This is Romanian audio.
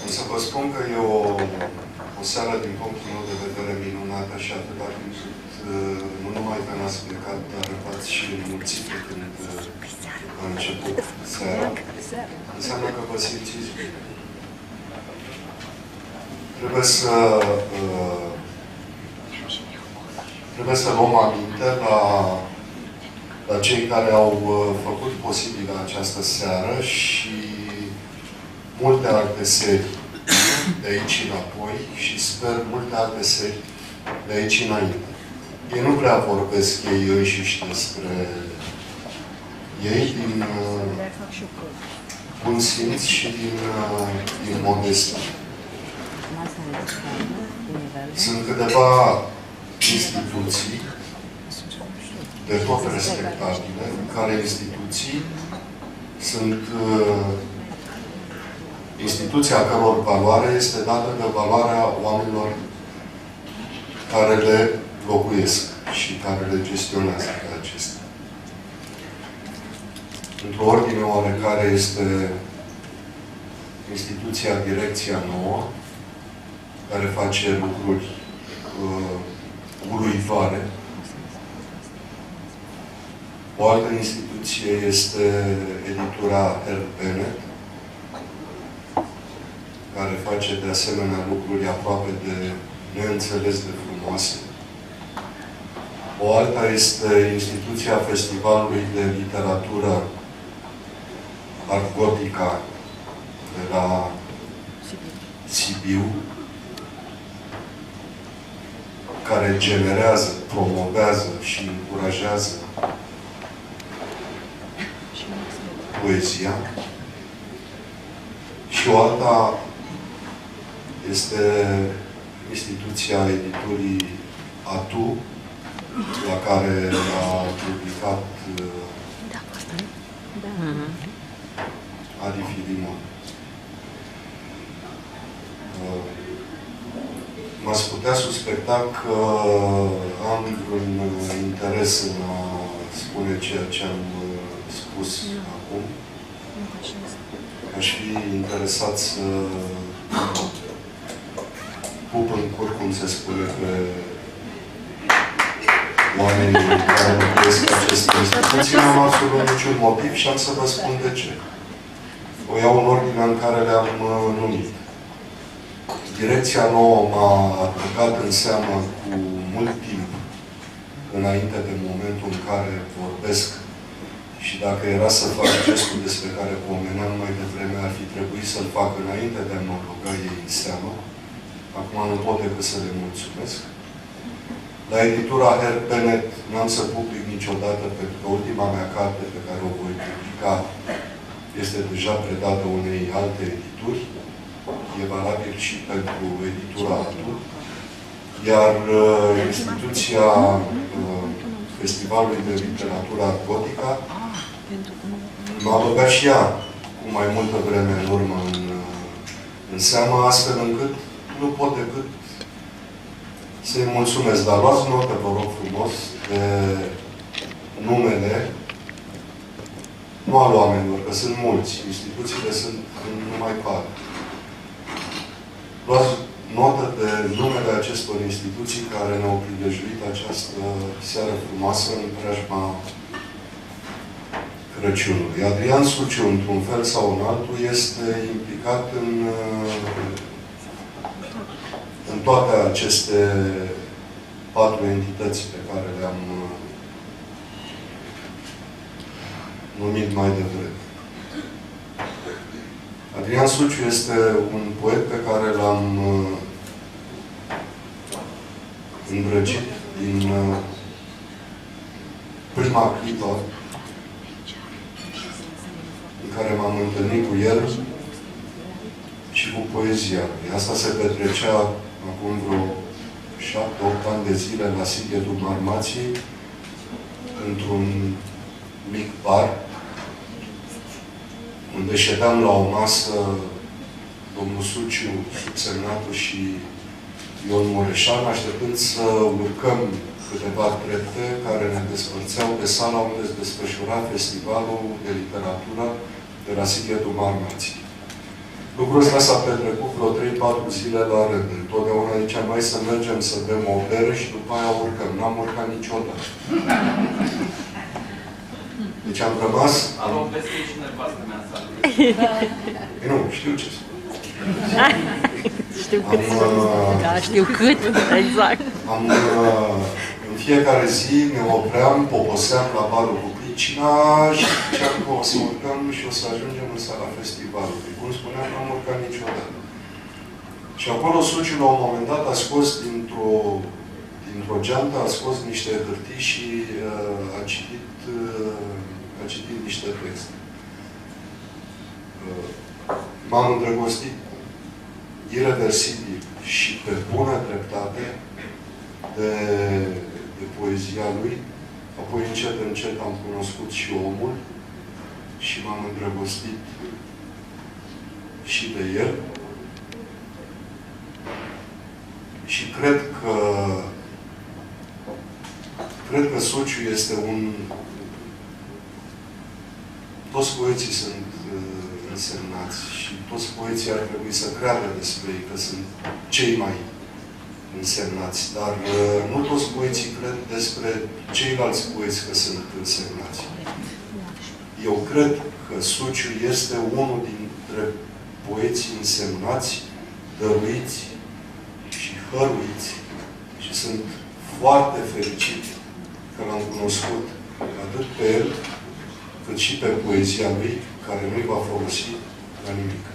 O să vă spun că e o seară, din punctul meu de vedere, minunată și atâta timp cât nu numai că n-ați plecat, dar v-ați și înmulțit când a început seara, înseamnă că vă simțiți bine. Trebuie să luăm aminte la cei care au făcut posibilă această seară și multe alte serii de aici înapoi și sper multe alte serii de aici înainte. Ei nu prea vorbesc ei înșiși despre ei din bun simț și din modestie. Sunt câteva instituții de tot respectabile, care instituții sunt instituția căror valoare este dată de valoarea oamenilor care le locuiesc și care le gestionează pe acestea. Într-o ordine oarecare este instituția Direcția Nouă, care face lucruri uluitoare. O altă instituție este editura Herb Bennett, care face de asemenea lucruri aproape de neînțeles de frumoase. O alta este instituția Festivalului de Literatură Art Gotica de la Sibiu, care generează, promovează și încurajează poezia. Și o alta este instituția editurii ATU, la care a publicat Adi Filimon. M-ați putea suspecta că am un interes în a spune ceea ce am spus acum. Aș fi interesat să pup în cur, cum se spune, pe oamenii care locuiesc aceste instituții. N-am absolut niciun motiv și am să vă spun de ce. O iau în ordinea în care le-am numit. Direcția Nouă m-a băgat în seamă cu mult timp înainte de momentul în care vorbesc și dacă era să fac gestul despre care pomeneam mai devreme, ar fi trebuit să-l fac înainte de a mă băga ei în seamă. Acum nu pot decât să le mulțumesc. La editura Herb Bennett n-am să public niciodată, pentru că ultima mea carte pe care o voi publica este deja predată unei alte edituri. E valabil și pentru editura ATU. Iar instituția Festivalului de Literatură Gotica m-a băgat și ea cu mai multă vreme în urmă în seamă, astfel încât nu pot decât să-i mulțumesc. Dar luați notă, vă rog frumos, de numele, nu al oamenilor, că sunt mulți. Instituțiile sunt numai 4. Luați notă de numele acestor instituții care ne-au prilejuit această seară frumoasă în preajma Crăciunului. Adrian Suciu, într-un fel sau în altul, este implicat în toate aceste 4 entități pe care le-am numit mai devreme. Adrian Suciu este un poet pe care l-am îndrăgit din prima clipă în care m-am întâlnit cu el și cu poezia lui. Asta se petrecea acum vreo 7-8 ani de zile la Sighetul Marmației, într-un mic bar, unde ședeam la o masă domnul Suciu, subsemnatul și Ion Mureșan, așteptând să urcăm câteva trepte care ne despărțeau de sala unde se desfășura Festivalul de Literatură de la Sighetul Marmației. Lucrul ăsta s-a petrecut vreo 3-4 zile la rând. Întotdeauna ziceam, mai să mergem să bem o bere și după aia urcăm. N-am urcat niciodată. Deci am rămas... Am o vestie și nevastă mea să Nu, știu ce spun. Știu cât da, știu cât, exact. În fiecare zi ne opream, poposeam la barul cu pricina și ziceam că o să urcăm și o să ajungem în sala festivalului. Cum spuneam, n-am urcat niciodată. Și acolo Suciu, la un moment dat, a scos dintr-o geantă, a scos niște hârtii și a citit niște texte. M-am îndrăgostit ireversibil și pe bună dreptate de poezia lui. Apoi, încet, încet, am cunoscut și omul și m-am îndrăgostit și de el. Și cred că Suciu este un... Toți poeții sunt însemnați și toți poeții ar trebui să creadă despre ei că sunt cei mai însemnați. Dar nu toți poeții cred despre ceilalți poeți că sunt însemnați. Eu cred că Suciu este unul dintre poeții însemnați, dăruiți și hăruiți. Și sunt foarte fericit că l-am cunoscut atât pe el, cât și pe poezia lui, care nu-i va folosi la nimic.